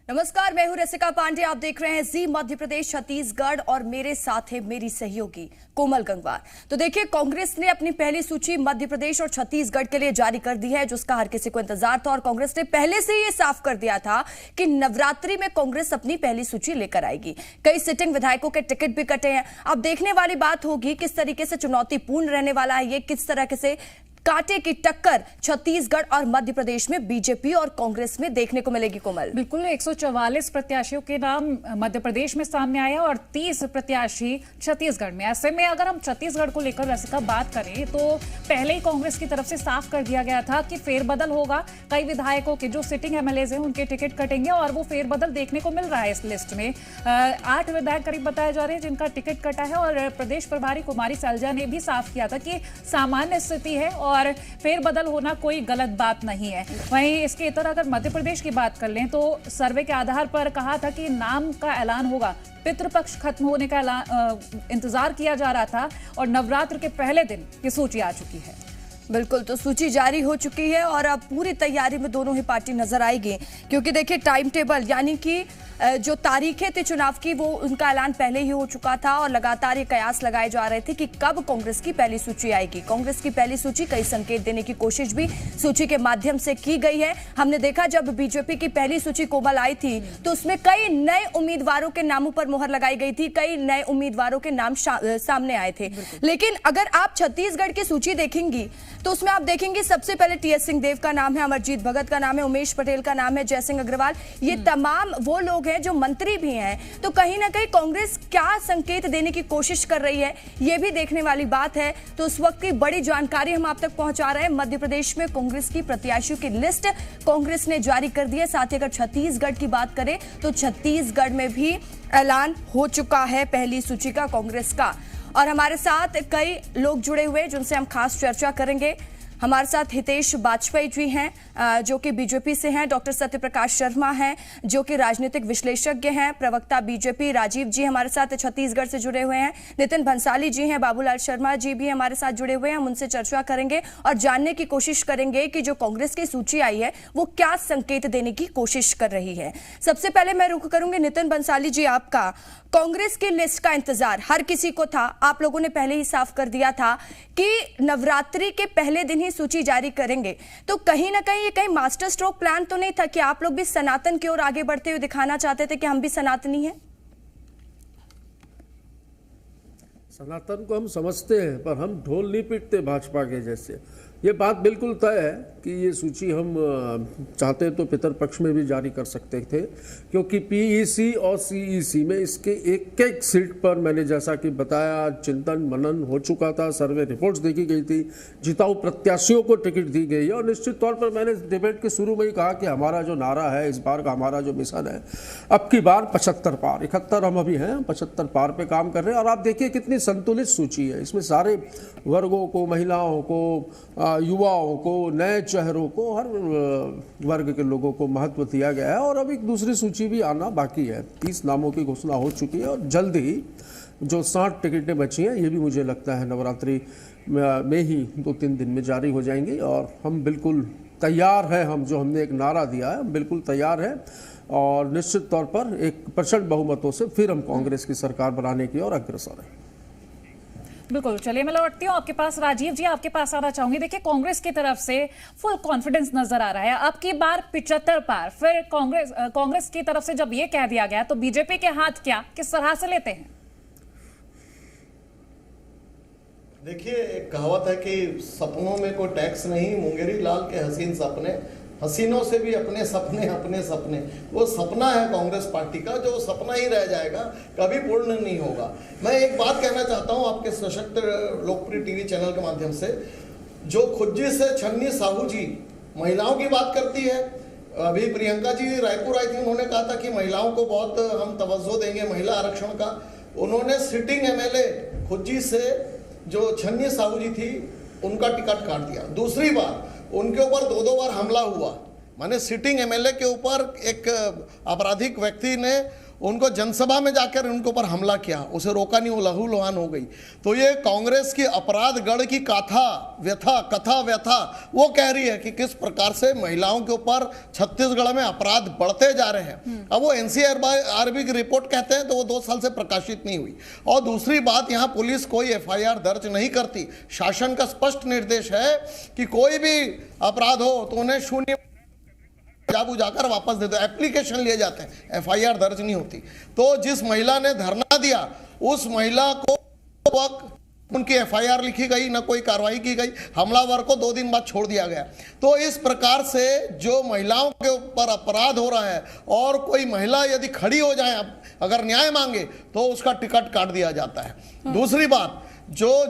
नमस्कार, मैं हूं रसिका पांडे। आप देख रहे हैं जी मध्य प्रदेश छत्तीसगढ़ और मेरे साथ है मेरी सहयोगी कोमल गंगवार। तो देखिए, कांग्रेस ने अपनी पहली सूची मध्य प्रदेश और छत्तीसगढ़ के लिए जारी कर दी है, जिसका हर किसी को इंतजार था और कांग्रेस ने पहले से ये साफ कर दिया था कि नवरात्रि में कांग्रेस अपनी पहली सूची लेकर आएगी। कई सिटिंग विधायकों के टिकट भी कटे हैं। अब देखने वाली बात होगी किस तरीके से चुनौतीपूर्ण रहने वाला है ये, किस तरह से कांटे की टक्कर छत्तीसगढ़ और मध्य प्रदेश में बीजेपी और कांग्रेस में देखने को मिलेगी। कोमल, बिल्कुल 144 प्रत्याशियों के नाम मध्य प्रदेश में सामने आया और 30 प्रत्याशी छत्तीसगढ़ में। ऐसे में अगर हम छत्तीसगढ़ को लेकर रसिका बात करें तो पहले ही कांग्रेस की तरफ से साफ कर दिया गया था कि फेरबदल होगा। कई विधायकों के जो सिटिंग एमएलएज हैं उनके टिकट कटेंगे और वो फेरबदल देखने को मिल रहा है। इस लिस्ट में 8 विधायक करीब बताए जा रहे हैं जिनका टिकट कटा है और प्रदेश प्रभारी कुमारी सैलजा ने भी साफ किया था कि सामान्य स्थिति है और फेरबदल होना कोई गलत बात नहीं है। वहीं इसके इतर अगर मध्य प्रदेश की बात कर लें तो सर्वे के आधार पर कहा था कि नाम का ऐलान होगा। पितृपक्ष खत्म होने का इंतजार किया जा रहा था और नवरात्र के पहले दिन ये सूची आ चुकी है। बिल्कुल, तो सूची जारी हो चुकी है और अब पूरी तैयारी में दोनों ही पार्टी नजर आएगी, क्योंकि देखिए टाइम टेबल यानी कि जो तारीखें थी चुनाव की वो उनका ऐलान पहले ही हो चुका था और लगातार ये कयास लगाए जा रहे थे कि कब कांग्रेस की पहली सूची आएगी। कांग्रेस की पहली सूची कई संकेत देने की कोशिश भी सूची के माध्यम से की गई है। हमने देखा जब बीजेपी की पहली सूची कोमल आई थी तो उसमें कई नए उम्मीदवारों के नामों पर मुहर लगाई गई थी, कई नए उम्मीदवारों के नाम सामने आए थे। लेकिन अगर आप छत्तीसगढ़ की सूची देखेंगी तो उसमें आप देखेंगे सबसे पहले टीएस सिंहदेव का नाम है, अमरजीत भगत का नाम है, उमेश पटेल का नाम है, जयसिंह अग्रवाल, ये तमाम वो लोग हैं जो मंत्री भी हैं। तो कहीं ना कहीं कांग्रेस क्या संकेत देने की कोशिश कर रही है ये भी देखने वाली बात है। तो उस वक्त की बड़ी जानकारी हम आप तक पहुंचा रहे हैं। मध्य प्रदेश में कांग्रेस की प्रत्याशियों की लिस्ट कांग्रेस ने जारी कर दी है। साथ ही अगर छत्तीसगढ़ की बात करें तो छत्तीसगढ़ में भी ऐलान हो चुका है पहली सूची का कांग्रेस का। और हमारे साथ कई लोग जुड़े हुए हैं जिनसे हम खास चर्चा करेंगे। हमारे साथ हितेश वाजपेयी जी हैं जो कि बीजेपी से हैं, डॉक्टर सत्यप्रकाश शर्मा हैं जो कि राजनीतिक विश्लेषज्ञ हैं, प्रवक्ता बीजेपी राजीव जी हमारे साथ छत्तीसगढ़ से जुड़े हुए हैं, नितिन भंसाली जी हैं, बाबूलाल शर्मा जी भी हमारे साथ जुड़े हुए हैं। हम उनसे चर्चा करेंगे और जानने की कोशिश करेंगे कि जो कांग्रेस की सूची आई है वो क्या संकेत देने की कोशिश कर रही है। सबसे पहले मैं रुख करूंगी नितिन भंसाली जी आपका। कांग्रेस की लिस्ट का इंतजार हर किसी को था, आप लोगों ने पहले ही साफ कर दिया था कि नवरात्रि के पहले दिन ही सूची जारी करेंगे। तो कहीं ना कहीं ये कहीं मास्टर स्ट्रोक प्लान तो नहीं था कि आप लोग भी सनातन की ओर आगे बढ़ते हुए दिखाना चाहते थे कि हम भी सनातनी हैं? सनातन को हम समझते हैं पर हम ढोल नहीं पीटते भाजपा के जैसे। ये बात बिल्कुल तय है कि ये सूची हम चाहते तो पितरपक्ष में भी जारी कर सकते थे, क्योंकि पीईसी और सीईसी में इसके एक एक सीट पर मैंने जैसा कि बताया चिंतन मनन हो चुका था, सर्वे रिपोर्ट्स देखी गई थी, जिताऊ प्रत्याशियों को टिकट दी गई है। और निश्चित तौर पर मैंने डिबेट के शुरू में ही कहा कि हमारा जो नारा है इस बार का, हमारा जो मिशन है अब की बार 75 पार, 71 हम अभी हैं, 75 पार पे काम कर रहे हैं। और आप देखिए कितनी संतुलित सूची है, इसमें सारे वर्गों को, महिलाओं को, युवाओं को, नए चेहरों को, हर वर्ग के लोगों को महत्व दिया गया है। और अब एक दूसरी सूची भी आना बाकी है। 30 नामों की घोषणा हो चुकी है और जल्द ही जो 60 टिकटें बची हैं ये भी मुझे लगता है नवरात्रि में ही 2-3 दिन में जारी हो जाएंगी। और हम बिल्कुल तैयार हैं, हम जो हमने एक नारा दिया है हम बिल्कुल तैयार हैं और निश्चित तौर पर एक प्रचंड बहुमतों से फिर हम कांग्रेस की सरकार बनाने की ओर अग्रसर हैं। बिल्कुल, चलिए मैं लौटती हूँ आपके पास। राजीव जी आपके पास आना चाहूंगी। देखिए कांग्रेस की तरफ से फुल कॉन्फिडेंस नजर आ रहा है, अब की बार 75 पार। फिर कांग्रेस की तरफ से जब ये कह दिया गया तो बीजेपी के हाथ क्या, किस तरह से लेते हैं? देखिए, एक कहावत है कि सपनों में कोई टैक्स नहीं, मुंगेरी लाल के हसीन सपने, हसीनों से भी अपने सपने, अपने सपने। वो सपना है कांग्रेस पार्टी का, जो सपना ही रह जाएगा, कभी पूर्ण नहीं होगा। मैं एक बात कहना चाहता हूं आपके सशक्त लोकप्रिय टीवी चैनल के माध्यम से, जो खुज्जी से छन्नी साहू जी महिलाओं की बात करती है। अभी प्रियंका जी रायपुर आई थी, उन्होंने कहा था कि महिलाओं को बहुत हम तवज्जो देंगे महिला आरक्षण का। उन्होंने सिटिंग एमएलए खुज्जी से जो छन्नी साहू जी थी उनका टिकट काट दिया। दूसरी बार उनके ऊपर 2-2 बार हमला हुआ, माने सिटिंग एमएलए के ऊपर एक आपराधिक व्यक्ति ने उनको जनसभा में जाकर उनके ऊपर हमला किया, उसे रोका नहीं, वो लहूलुहान हो गई। तो ये कांग्रेस की अपराध गढ़ की कथा व्यथा वो कह रही है कि किस प्रकार से महिलाओं के ऊपर छत्तीसगढ़ में अपराध बढ़ते जा रहे हैं। अब वो एनसीआरबी की रिपोर्ट कहते हैं तो वो 2 साल से प्रकाशित नहीं हुई। और दूसरी बात, यहाँ पुलिस कोई एफआईआर दर्ज नहीं करती। शासन का स्पष्ट निर्देश है कि कोई भी अपराध हो तो उन्हें शून्य जाबू जाकर वापस दे दो, एप्लीकेशन लिए जाते हैं, एफआईआर दर्ज नहीं होती। तो जिस महिला ने धरना दिया उस महिला को उनकी एफआईआर लिखी गई, ना कोई कार्रवाई की गई, हमलावर को 2 दिन बाद छोड़ दिया गया। तो इस प्रकार से जो महिलाओं के ऊपर अपराध हो रहा है, और कोई महिला यदि खड़ी हो जाए अगर न्याय मांगे तो उसका टिकट काट दिया जाता है। दूसरी बात,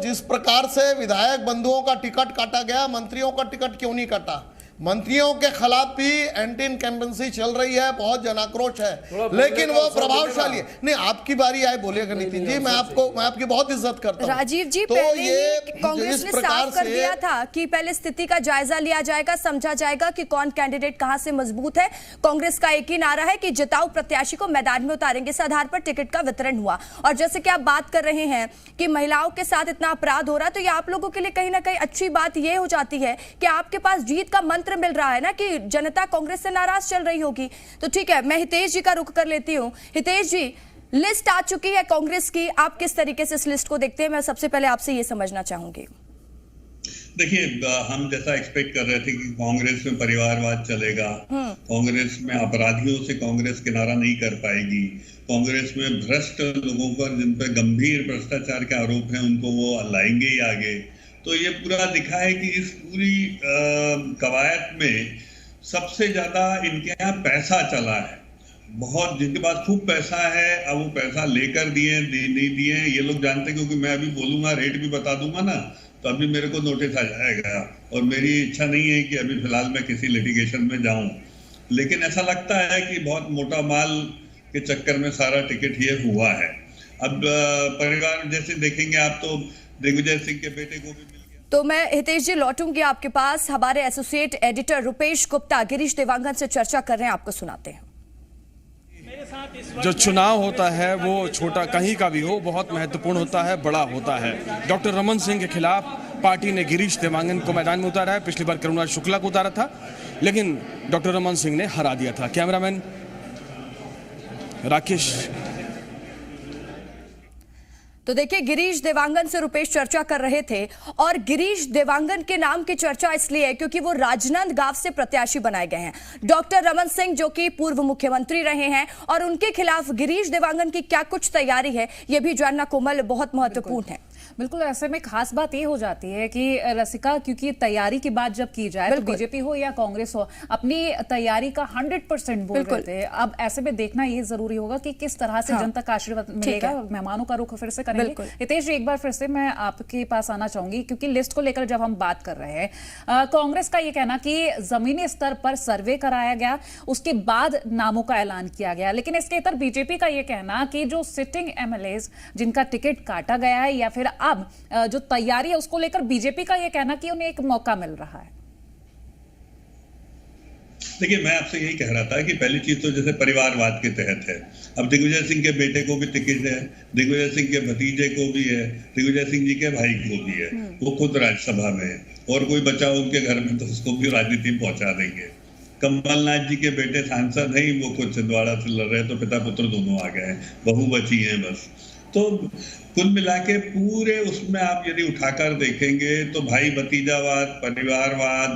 जिस प्रकार से विधायक बंधुओं का टिकट काटा गया, मंत्रियों का टिकट क्यों नहीं काटा? मंत्रियों के खिलाफ भी एंटी इनकम्बेंसी चल रही है, बहुत जनाक्रोश है, लेकिन वो प्रभावशाली है। नहीं, आपकी बारी आए बोलेगा नितिन जी, मैं आपकी बहुत इज्जत करता हूं। राजीव जी, तो पहले ये कांग्रेस ने साफ कर दिया था कि पहले स्थिति का जायजा लिया जाएगा, समझा जाएगा कि कौन कैंडिडेट कहां से मजबूत है। कांग्रेस का एक ही नारा है कि जिताऊ प्रत्याशी को मैदान में उतारेंगे। इस आधार पर टिकट का वितरण हुआ। और जैसे कि आप बात कर रहे हैं कि महिलाओं के साथ इतना अपराध हो रहा है, तो ये आप लोगों के लिए कहीं ना कहीं अच्छी बात ये हो जाती है कि आपके पास जीत का मंत्र मिल रहा है ना, कि जनता कांग्रेस से नाराज चल रही होगी। तो ठीक है, मैं हितेश जी का रुख कर लेती हूँ। हितेश जी, लिस्ट आ चुकी है कांग्रेस की, आप किस तरीके से इस लिस्ट को देखते हैं? मैं सबसे पहले आपसे ये समझना चाहूंगी। देखिए, हम जैसा एक्सपेक्ट कर रहे थे कि कांग्रेस में परिवारवाद चलेगा, कांग्रेस में अपराधियों से कांग्रेस किनारा नहीं कर पाएगी, कांग्रेस में भ्रष्ट लोगों पर जिन पर गंभीर भ्रष्टाचार के आरोप हैं उनको वो लाएंगे ही आगे। तो ये पूरा दिखा है कि इस पूरी कवायद में सबसे ज्यादा इनके यहाँ पैसा चला है। बहुत, जिनके पास खूब पैसा है, अब वो पैसा लेकर दिए नहीं दिए ये लोग जानते हैं, क्योंकि मैं अभी बोलूंगा, रेट भी बता दूंगा ना, तो अभी मेरे को नोटिस आ जाएगा। और मेरी इच्छा नहीं है कि अभी फिलहाल मैं किसी लिटिगेशन में जाऊं, लेकिन ऐसा लगता है कि बहुत मोटा माल के चक्कर में सारा टिकट ये हुआ है। अब परिवार जैसे देखेंगे आप, तो दिग्विजय सिंह के बेटे को भी मिल गया। तो मैं हितेश जी लौटूंगी आपके पास। हमारे एसोसिएट एडिटर रुपेश गुप्ता गिरीश देवांगन से चर्चा कर रहे हैं, आपको सुनाते हैं। जो चुनाव होता है वो छोटा कहीं का भी हो, बहुत महत्वपूर्ण होता है, बड़ा होता है। डॉक्टर रमन सिंह के खिलाफ पार्टी ने गिरीश देवांगन को मैदान में उतारा है। पिछली बार करुणा शुक्ला को उतारा था, लेकिन डॉक्टर रमन सिंह ने हरा दिया था। कैमरामैन राकेश। तो देखिए, गिरीश देवांगन से रुपेश चर्चा कर रहे थे, और गिरीश देवांगन के नाम की चर्चा इसलिए है क्योंकि वो राजनांदगांव से प्रत्याशी बनाए गए हैं। डॉक्टर रमन सिंह जो कि पूर्व मुख्यमंत्री रहे हैं, और उनके खिलाफ गिरीश देवांगन की क्या कुछ तैयारी है, ये भी जानना कोमल बहुत महत्वपूर्ण है। बिल्कुल, ऐसे में खास बात ये हो जाती है कि रसिका, क्योंकि तैयारी की बात जब की जाए तो बीजेपी हो या कांग्रेस हो, अपनी तैयारी का 100% बोल रहे थे। अब ऐसे में देखना ये जरूरी होगा कि किस तरह से जनता का आशीर्वाद मिलेगा। मेहमानों का रुख फिर से करेंगे। हितेश जी, एक बार फिर से मैं आपके पास आना चाहूंगी, क्योंकि लिस्ट को लेकर जब हम बात कर रहे हैं, कांग्रेस का ये कहना कि जमीनी स्तर पर सर्वे कराया गया, उसके बाद नामों का ऐलान किया गया, लेकिन इसके इतर बीजेपी का ये कहना कि जो सिटिंग एमएलए जिनका टिकट काटा गया है या फिर अब जो तैयारी है उसको लेकर बीजेपी का यह कहना कि उन्हें एक मौका मिल रहा है। देखिए, मैं आपसे यही कह रहा था कि पहली चीज तो जैसे परिवारवाद के तहत है। अब दिग्विजय सिंह के बेटे को भी टिकट है, दिग्विजय सिंह के भतीजे को भी है, दिग्विजय सिंह जी के भाई को भी है, वो खुद राज्यसभा में है, और कोई बचा उनके घर में तो उसको भी राजनीति में पहुंचा देंगे। कमलनाथ जी के बेटे सांसद हैं, वो खुद छिंदवाड़ा से लड़ रहे, तो पिता पुत्र दोनों आ गए हैं, बहू बची है बस। तो कुल मिला के पूरे उसमें आप यदि उठाकर देखेंगे तो भाई भतीजावाद, परिवारवाद,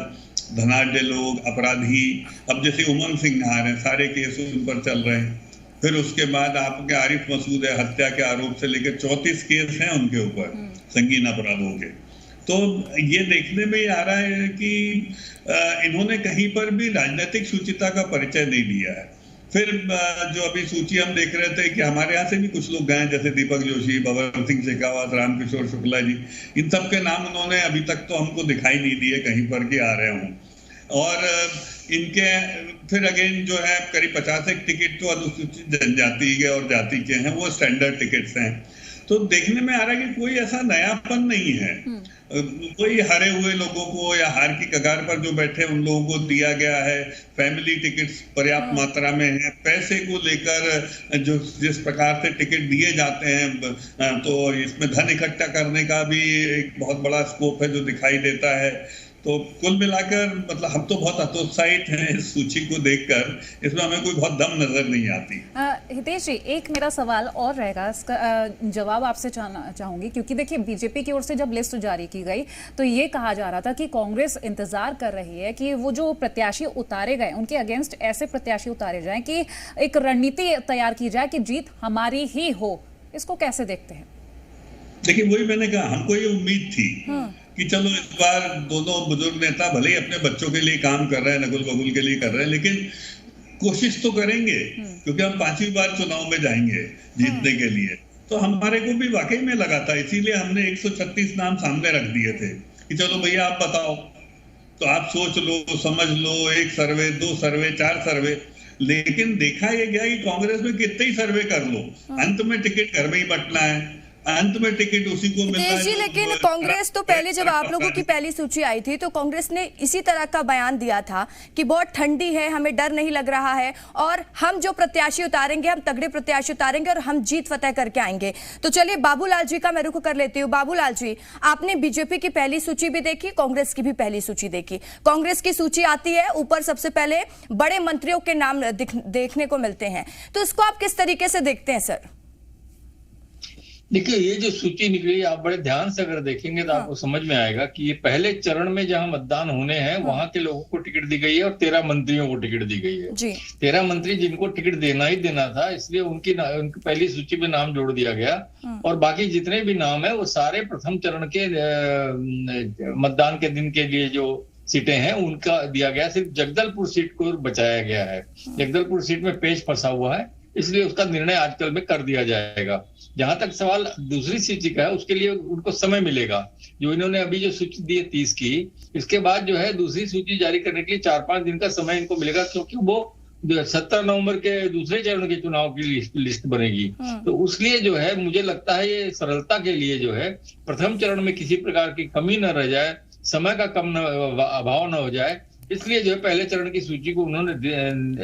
धनाढ्य लोग, अपराधी, अब जैसे उमंग सिंह नहार हैं, सारे केस उन पर चल रहे हैं। फिर उसके बाद आपके आरिफ मसूद है, हत्या के आरोप से लेकर 34 केस हैं उनके ऊपर संगीन अपराधों के। तो ये देखने में आ रहा है कि इन्होंने कहीं पर भी राजनीतिक शुचिता का परिचय नहीं दिया है। फिर जो अभी सूची हम देख रहे थे कि हमारे यहाँ से भी कुछ लोग गए, जैसे दीपक जोशी, भवन सिंह शेखावत, रामकिशोर शुक्ला जी, इन सब के नाम उन्होंने अभी तक तो हमको दिखाई नहीं दिए कहीं पर कि आ रहे हों। और इनके फिर अगेन जो है करीब 50 टिकट तो अनुसूचित जनजाति के और जाति के हैं, वो स्टैंडर्ड टिकट्स हैं। तो देखने में आ रहा है कि कोई ऐसा नयापन नहीं है। कोई हारे हुए लोगों को या हार की कगार पर जो बैठे उन लोगों को दिया गया है, फैमिली टिकट्स पर्याप्त मात्रा में है, पैसे को लेकर जो जिस प्रकार से टिकट दिए जाते हैं तो इसमें धन इकट्ठा करने का भी एक बहुत बड़ा स्कोप है जो दिखाई देता है। तो कुल मिलाकर मतलब हम तो बहुत हतोत्साहित हैं इस सूची को देखकर, इसमें हमें कोई बहुत दम नजर नहीं आती। हितेश जी, एक मेरा सवाल और रहेगा, इसका जवाब आपसे चाहूंगी, क्योंकि देखिए बीजेपी की ओर से जब लिस्ट जारी की गई तो ये कहा जा रहा था कि कांग्रेस इंतजार कर रही है कि वो जो प्रत्याशी उतारे गए उनके अगेंस्ट ऐसे प्रत्याशी उतारे जाएं कि एक रणनीति तैयार की जाए कि जीत हमारी ही हो। इसको कैसे देखते हैं? देखिए वही मैंने कहा, हमको ये उम्मीद थी कि चलो इस बार दोनों बुजुर्ग नेता भले ही अपने बच्चों के लिए काम कर रहे हैं, नकुल बबुल के लिए कर रहे हैं, लेकिन कोशिश तो करेंगे क्योंकि हम 5वीं बार चुनाव में जाएंगे जीतने के लिए। तो हमारे को भी वाकई में लगा था, इसीलिए हमने 136 नाम सामने रख दिए थे कि चलो भैया आप बताओ, तो आप सोच लो, समझ लो, 1 सर्वे 2 सर्वे 4 सर्वे। लेकिन देखा यह गया कि कांग्रेस में कितने ही सर्वे कर लो, अंत में टिकट घर में ही बंटना है, अंत में टिकट उसी को मिलना है। जी, लेकिन कांग्रेस तो पहले जब आप लोगों की पहली सूची आई थी तो कांग्रेस ने इसी तरह का बयान दिया था कि बहुत ठंडी है, हमें डर नहीं लग रहा है और हम जो प्रत्याशी उतारेंगे हम तगड़े प्रत्याशी उतारेंगे और हम जीत फतेह करके आएंगे। तो चलिए बाबूलाल जी का मैं रुख कर लेती हूँ। बाबूलाल जी, आपने बीजेपी की पहली सूची भी देखी, कांग्रेस की भी पहली सूची देखी। कांग्रेस की सूची आती है, ऊपर सबसे पहले बड़े मंत्रियों के नाम देखने को मिलते हैं, तो इसको आप किस तरीके से देखते हैं सर? देखिए ये जो सूची निकली, आप बड़े ध्यान से अगर देखेंगे तो आपको समझ में आएगा कि ये पहले चरण में जहां मतदान होने हैं वहां के लोगों को टिकट दी गई है और 13 मंत्रियों को टिकट दी गई है जी। 13 मंत्री जिनको टिकट देना ही देना था, इसलिए उनकी पहली सूची में नाम जोड़ दिया गया और बाकी जितने भी नाम है वो सारे प्रथम चरण के मतदान के दिन के लिए जो सीटें हैं उनका दिया गया। सिर्फ जगदलपुर सीट को बचाया गया है। जगदलपुर सीट में पेच फंसा हुआ है, इसलिए उसका निर्णय आजकल में कर दिया जाएगा। जहां तक सवाल दूसरी सूची का है, उसके लिए उनको समय मिलेगा। जो इन्होंने अभी जो सूची दी है 30 की, इसके बाद जो है दूसरी सूची जारी करने के लिए 4-5 दिन का समय इनको मिलेगा, क्योंकि वो 17 नवंबर के दूसरे चरण के चुनाव की लिस्ट बनेगी। तो उसलिए जो है मुझे लगता है ये सरलता के लिए जो है प्रथम चरण में किसी प्रकार की कमी न रह जाए, समय का कम अभाव न हो जाए, इसलिए जो है पहले चरण की सूची को उन्होंने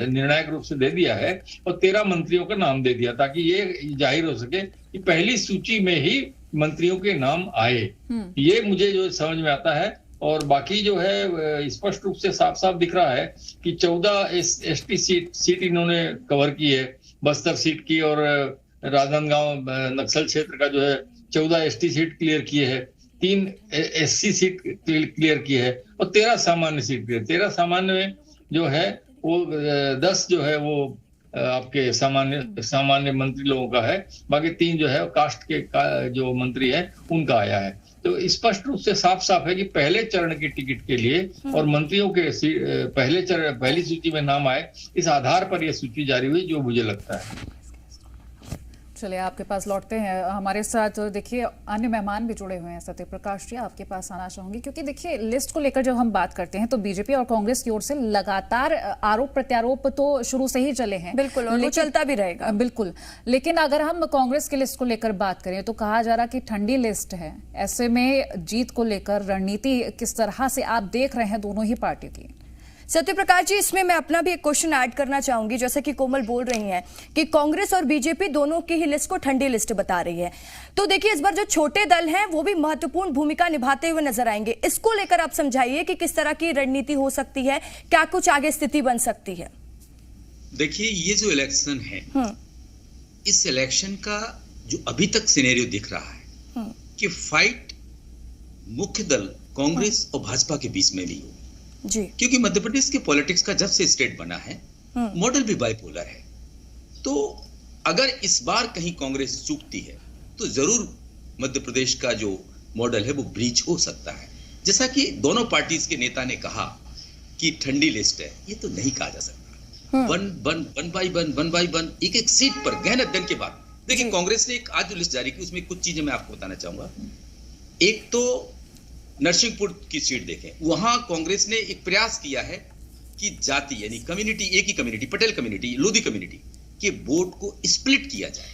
निर्णायक रूप से दे दिया है और 13 मंत्रियों का नाम दे दिया, ताकि ये जाहिर हो सके कि पहली सूची में ही मंत्रियों के नाम आए। ये मुझे जो समझ में आता है। और बाकी जो है स्पष्ट रूप से साफ साफ दिख रहा है कि 14 एसटी सीट इन्होंने कवर की है, बस्तर सीट की, और राजनांदगांव नक्सल क्षेत्र का जो है 14 एसटी सीट क्लियर किए है, 3 एससी सीट क्लियर की है और 13 सामान्य सीट क्लियर। 13 सामान्य में जो है वो 10 जो है वो आपके सामान्य मंत्री लोगों का है, बाकी 3 जो है कास्ट के जो मंत्री है उनका आया है। तो स्पष्ट रूप से साफ साफ है कि पहले चरण की टिकट के लिए और मंत्रियों के पहली सूची में नाम आए, इस आधार पर यह सूची जारी हुई, जो मुझे लगता है। चलिए आपके पास लौटते हैं। हमारे साथ देखिए अन्य मेहमान भी जुड़े हुए हैं। सत्यप्रकाश जी, आपके पास आना चाहूंगी, क्योंकि देखिए लिस्ट को लेकर जब हम बात करते हैं तो बीजेपी और कांग्रेस की ओर से लगातार आरोप प्रत्यारोप तो शुरू से ही चले हैं। बिल्कुल, और वो चलता भी रहेगा। बिल्कुल, लेकिन अगर हम कांग्रेस की लिस्ट को लेकर बात करें तो कहा जा रहा कि ठंडी लिस्ट है। ऐसे में जीत को लेकर रणनीति किस तरह से आप देख रहे हैं दोनों ही पार्टियों की? सत्यप्रकाश जी, इसमें मैं अपना भी एक क्वेश्चन ऐड करना चाहूंगी। जैसे कि कोमल बोल रही हैं कि कांग्रेस और बीजेपी दोनों की ही लिस्ट को ठंडी लिस्ट बता रही है, तो देखिए इस बार जो छोटे दल हैं वो भी महत्वपूर्ण भूमिका निभाते हुए नजर आएंगे। इसको लेकर आप समझाइए कि किस तरह की रणनीति हो सकती है, क्या कुछ आगे स्थिति बन सकती है? देखिए ये जो इलेक्शन है, इस इलेक्शन का जो अभी तक सिनेरियो दिख रहा है कि फाइट मुख्य दल कांग्रेस और भाजपा के बीच में भी हो जी, क्योंकि मध्य प्रदेश के पॉलिटिक्स का जब से स्टेट बना है मॉडल भी बाइपोलर है। तो अगर इस बार कहीं कांग्रेस चूकती है तो जरूर मध्य प्रदेश का जो मॉडल है वो ब्रीच हो सकता है। जैसा कि दोनों पार्टीज के नेता ने कहा कि ठंडी लिस्ट है, ये तो नहीं कहा जा सकता। वन बाई वन एक सीट पर गहन अध्ययन के बाद देखिए कांग्रेस ने एक आज जो लिस्ट जारी की उसमें कुछ चीजें मैं आपको बताना चाहूंगा। एक तो नरसिंहपुर की सीट देखें, वहां कांग्रेस ने एक प्रयास किया है कि जाति यानी कम्युनिटी, एक ही community, Patel community, Lodhi community के वोट को स्प्लिट किया जाए।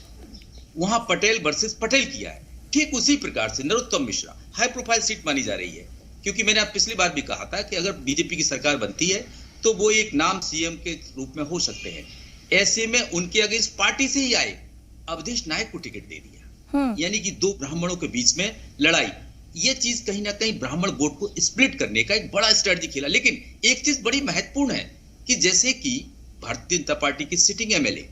वहां पटेल वर्सेस पटेल किया है। ठीक उसी प्रकार से Narottam Mishra high profile seat मानी जा रही है, क्योंकि मैंने पिछली बार भी कहा था कि अगर बीजेपी की सरकार बनती है तो वो एक नाम सीएम के रूप में हो सकते हैं। ऐसे में उनके अगेंस्ट पार्टी से ही आए अवधेश नायक को टिकट दे दिया, यानी कि दो ब्राह्मणों के बीच में लड़ाई। ये चीज कहीं ना कहीं ब्राह्मण वोट को स्प्लिट करने का एक बड़ा स्ट्रेटजी खेला। लेकिन एक चीज बड़ी महत्वपूर्ण है कि जैसे कि भारतीय जनता पार्टी की सिटिंग एमएलए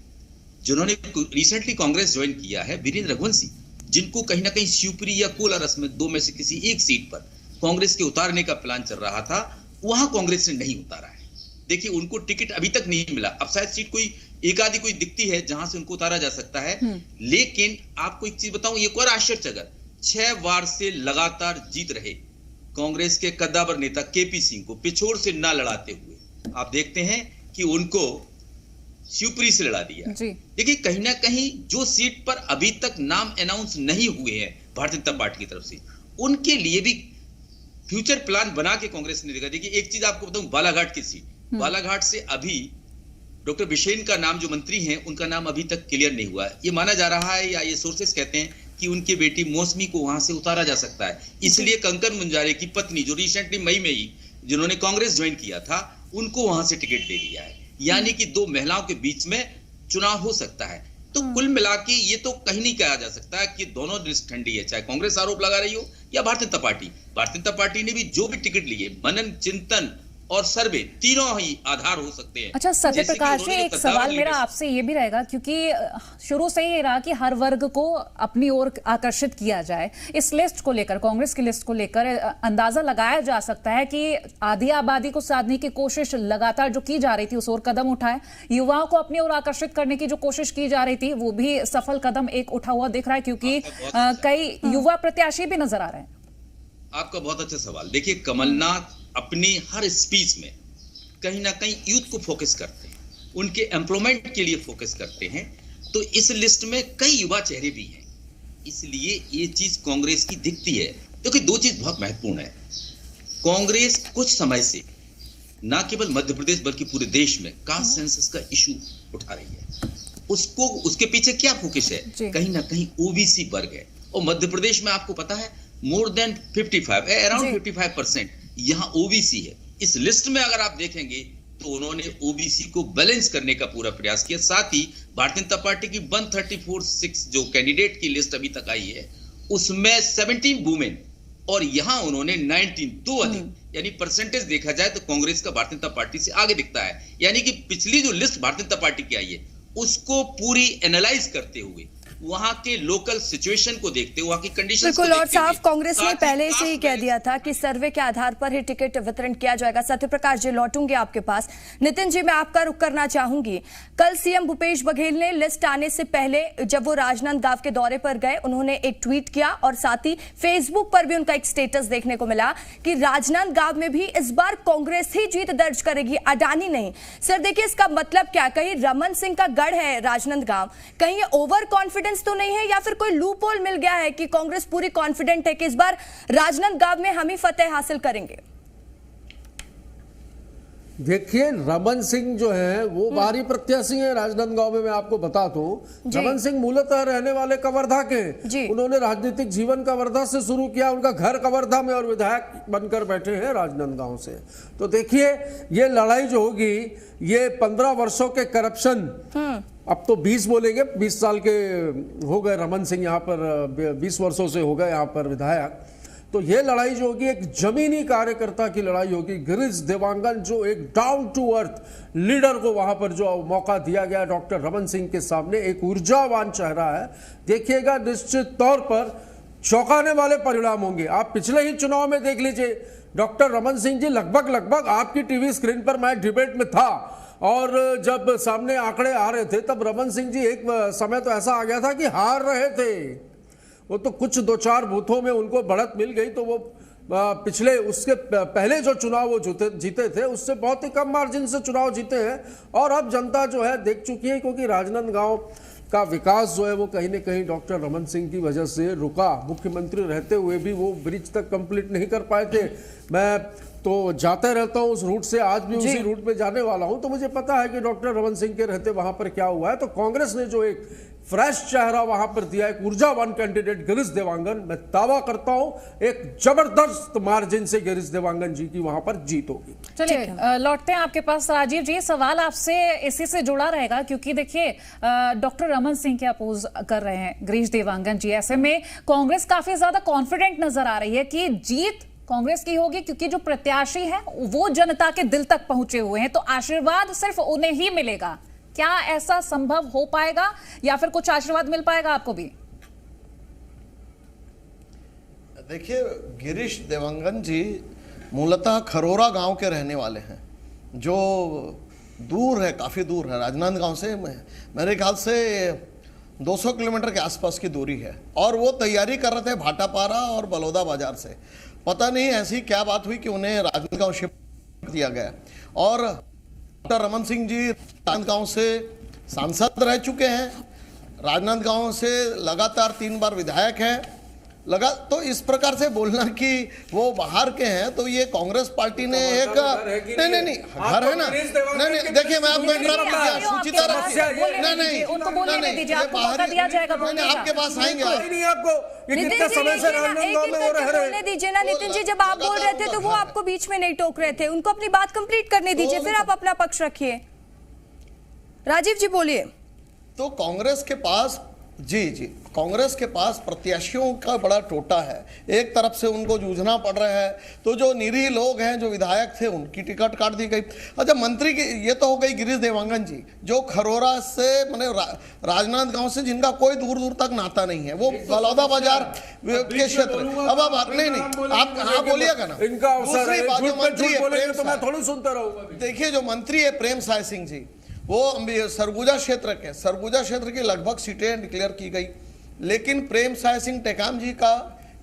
जिन्होंने रिसेंटली कांग्रेस ज्वाइन किया है, वीरेंद्र रघुवंशी, जिनको कहीं ना कहीं शिवपुरी या कोलारस में दो में से किसी एक सीट पर कांग्रेस के उतारने का प्लान चल रहा था, वहां कांग्रेस ने नहीं उतारा है। देखिए उनको टिकट अभी तक नहीं मिला। अब शायद सीट कोई एक आधी कोई दिखती है जहां से उनको उतारा जा सकता है। लेकिन आपको एक चीज बताऊं, एक और आश्चर्य, अगर 6 बार से लगातार जीत रहे कांग्रेस के कद्दावर नेता केपी सिंह को पिछोड़ से ना लड़ाते हुए आप देखते हैं कि उनको शिवपुरी से लड़ा दिया। देखिए कहीं ना कहीं जो सीट पर अभी तक नाम अनाउंस नहीं हुए हैं भारतीय जनता पार्टी की तरफ से, उनके लिए भी फ्यूचर प्लान बना के कांग्रेस ने देखा। देखिए एक चीज आपको बताऊं, बालाघाट की सीट, बालाघाट से अभी डॉक्टर बिशेन का नाम जो मंत्री हैं उनका नाम अभी तक क्लियर नहीं हुआ है। ये माना जा रहा है या ये सोर्सेस कहते हैं कि उनकी बेटी मौसमी को वहां से उतारा जा सकता है। इसलिए कंकन मुंजारे की पत्नी जो रिसेंटली मई में ही जिन्होंने कांग्रेस ज्वाइन किया था, उनको वहां से टिकट दे दिया है। यानी कि दो महिलाओं के बीच में चुनाव हो सकता है। तो कुल मिला के ये तो कहीं नहीं कहा जा सकता कि दोनों लिस्ट ठंडी है, चाहे कांग्रेस आरोप लगा रही हो या भारतीय जनता पार्टी। भारतीय जनता पार्टी ने भी जो भी टिकट लिए, मनन, चिंतन और सर्वे, तीनों ही आधार हो सकते हैं। अच्छा सत्य प्रकाश जी, एक सवाल मेरा आपसे ये भी रहेगा, क्योंकि शुरू से ही रहा कि हर वर्ग को अपनी ओर आकर्षित किया जाए। इस लिस्ट को लेकर, कांग्रेस की लिस्ट को लेकर अंदाजा लगाया जा सकता है कि आधी आबादी को साधने की कोशिश लगातार जो की जा रही थी उस ओर कदम उठाए, युवाओं को अपनी ओर आकर्षित करने की जो कोशिश की जा रही थी वो भी सफल कदम एक उठा हुआ दिख रहा है, क्योंकि कई युवा प्रत्याशी भी नजर आ रहे हैं। आपका बहुत अच्छा सवाल। देखिए कमलनाथ अपनी हर स्पीच में कहीं ना कहीं यूथ को फोकस करते हैं, उनके एम्प्लॉयमेंट के लिए फोकस करते हैं। तो इस लिस्ट में कई युवा चेहरे भी हैं, इसलिए ये चीज कांग्रेस की दिखती है। क्योंकि दो चीज बहुत महत्वपूर्ण है। कांग्रेस कुछ समय से न केवल मध्य प्रदेश बल्कि पूरे देश में कास्ट सेंसस का इशू उठा रही है। उसको, उसके पीछे क्या फोकस है? कहीं ना कहीं ओबीसी वर्ग है। और मध्य प्रदेश में आपको पता है मोर देन 55 अराउंड 55% यहाँ ओबीसी है। इस लिस्ट में अगर आप देखेंगे तो उन्होंने ओबीसी को बैलेंस करने का पूरा प्रयास किया। साथ ही भारतीय जनता पार्टी की 134-6 जो कैंडिडेट की लिस्ट अभी तक आई है उसमें 17 वुमेन और यहां उन्होंने 19, दो अधिक, यानी परसेंटेज देखा जाए तो कांग्रेस का भारतीय जनता पार्टी से आगे दिखता है। यानी कि पिछली जो लिस्ट भारतीय जनता पार्टी की आई है उसको पूरी एनालाइज करते हुए, वहां के लोकल सिचुएशन को देखते, वहां की कंडीशन बिल्कुल। और साफ कांग्रेस ने पहले से ही कह दिया था कि सर्वे के आधार पर ही टिकट वितरण किया जाएगा। सत्यप्रकाश जी लौटूंगे आपके पास। नितिन जी मैं आपका रुख करना चाहूंगी। कल सीएम भूपेश बघेल ने लिस्ट आने से पहले जब वो राजनांदगांव के दौरे पर गए, उन्होंने एक ट्वीट किया और साथ ही फेसबुक पर भी उनका एक स्टेटस देखने को मिला कि राजनांदगांव में भी इस बार कांग्रेस ही जीत दर्ज करेगी, अडानी नहीं। सर देखिए इसका मतलब क्या, कहीं रमन सिंह का गढ़ है राजनांदगांव, कहीं ओवर कॉन्फिडेंस तो नहीं है या फिर कोई लूप होल मिल गया है कि कांग्रेस पूरी कॉन्फिडेंट है कि इस बार राजनांदगांव में हम ही फतेह हासिल करेंगे? देखिए रमन सिंह जो है वो बाहरी प्रत्याशी हैं राजनांदगांव में। मैं आपको बता दूं रमन सिंह मूलतः रहने वाले कवर्धा के हैं। उन्होंने राजनीतिक जीवन कवर्धा से शुरू किया, उनका घर कवर्धा में और विधायक बनकर बैठे हैं राजनांदगांव से। तो देखिए ये लड़ाई जो होगी ये 15 वर्षों के करप्शन, अब तो 20 बोलेंगे, 20 साल के हो गए रमन सिंह यहाँ पर, 20 वर्षों से हो गए यहाँ पर विधायक। तो ये लड़ाई जो होगी एक जमीनी कार्यकर्ता की लड़ाई होगी। गिरीश देवांगन जो एक डाउन टू अर्थ लीडर को वहां पर जो मौका दिया गया डॉक्टर रमन सिंह के सामने, एक ऊर्जावान चेहरा है। देखिएगा निश्चित तौर पर चौंकाने वाले परिणाम होंगे। आप पिछले ही चुनाव में देख लीजिए, डॉक्टर रमन सिंह जी लगभग आपकी टीवी स्क्रीन पर मैं डिबेट में था और जब सामने आंकड़े आ रहे थे तब रमन सिंह जी एक समय तो ऐसा आ गया था कि हार रहे थे। वो तो कुछ 2-4 बूथों में उनको बढ़त मिल गई, तो वो पिछले उसके पहले जो चुनाव वो जीते थे उससे बहुत ही कम मार्जिन से चुनाव जीते हैं। और अब जनता जो है देख चुकी है, क्योंकि राजनांदगांव का विकास जो है वो कहीं न कहीं डॉक्टर रमन सिंह की वजह से रुका। मुख्यमंत्री रहते हुए भी वो ब्रिज तक कंप्लीट नहीं कर पाए थे। मैं तो जाते रहता हूं उस रूट से, आज भी उसी रूट पे जाने वाला हूं, तो मुझे पता है कि डॉक्टर रमन सिंह के रहते वहां पर क्या हुआ है। तो कांग्रेस ने जो एक फ्रेश चेहरा वहां पर दिया, एक ऊर्जावान कैंडिडेट गिरीश देवांगन, मैं दावा करता हूं एक जबरदस्त मार्जिन से गिरीश देवांगन जी की वहां पर जीत होगी। चलिए लौटते हैं आपके पास राजीव जी, सवाल आपसे इसी से जुड़ा रहेगा क्योंकि देखिए डॉक्टर रमन सिंह के अपोज कर रहे हैं गिरीश देवांगन जी, ऐसे में कांग्रेस काफी ज्यादा कॉन्फिडेंट नजर आ रही है कि जीत कांग्रेस की होगी क्योंकि जो प्रत्याशी हैं वो जनता के दिल तक पहुंचे हुए हैं, तो आशीर्वाद सिर्फ उन्हें ही मिलेगा। क्या ऐसा संभव हो पाएगा या फिर कुछ आशीर्वाद मिल पाएगा आपको भी? देखिए, गिरीश देवांगन जी मूलतः खरोरा गांव के रहने वाले हैं, जो दूर है, काफी दूर है राजनांदगांव से, मेरे ख्याल से 200 किलोमीटर के आसपास की दूरी है। और वो तैयारी कर रहे थे भाटापारा और बलौदा बाजार से। पता नहीं ऐसी क्या बात हुई कि उन्हें राजनांदगांव शिफ्ट किया गया। और डॉक्टर रमन सिंह जी राजनांदगांव से सांसद रह चुके हैं, राजनांदगांव से लगातार 3 बार विधायक हैं, तो इस प्रकार से बोलना कि वो बाहर के हैं, तो ये कांग्रेस पार्टी ने एक नहीं घर है ना, नहीं देखिए मैं आपको इंटरप्ट किया, सुचिता नहीं उनको बोलने दीजिए, आपको मौका दिया जाएगा बोलने का। आपके पास आएंगे आपको कितना समय से राजनांदगांव में वो रह रहे हैं। दीजिए ना नितिन जी, जब आप बोल रहे थे तो वो आपको बीच में नहीं टोक रहे थे, उनको अपनी बात कंप्लीट करने दीजिए, फिर आप अपना पक्ष रखिए। राजीव जी बोलिए। तो कांग्रेस के पास कांग्रेस के पास प्रत्याशियों का बड़ा टोटा है, एक तरफ से उनको जूझना पड़ रहा है, तो जो निरीह लोग हैं, जो विधायक थे, उनकी टिकट काट दी गई। अच्छा, मंत्री की ये तो हो गई गिरीश देवांगन जी, जो खरोरा से मैंने राजनांदगांव से जिनका कोई दूर दूर तक नाता नहीं है, वो बलौदा बाजार के क्षेत्र। अब आप नहीं आप कहाँ बोलिएगा ना, इनका अवसर है, मंत्री तो मैं थोड़ी सुनता रहूंगा। देखिए, जो मंत्री है प्रेम साय सिंह जी, वो सरगुजा क्षेत्र की लगभग सीटें डिक्लेयर की गई, लेकिन प्रेम साय सिंह टेकाम जी का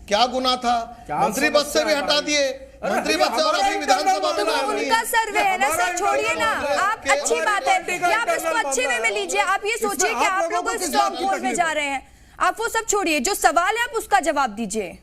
क्या गुना था, मंत्री पद से भी हटा दिए, मंत्री पद से, और अभी विधानसभा में उनका सर्वे है ना सर, छोड़िए ना आप, अच्छी बात है कि आप इसको अच्छे वे में लीजिए। आप ये सोचिए कि आप लोग स्ट्रॉन्ग पोल में जा रहे हैं, आप वो सब छोड़िए, जो सवाल है आप उसका जवाब दीजिए।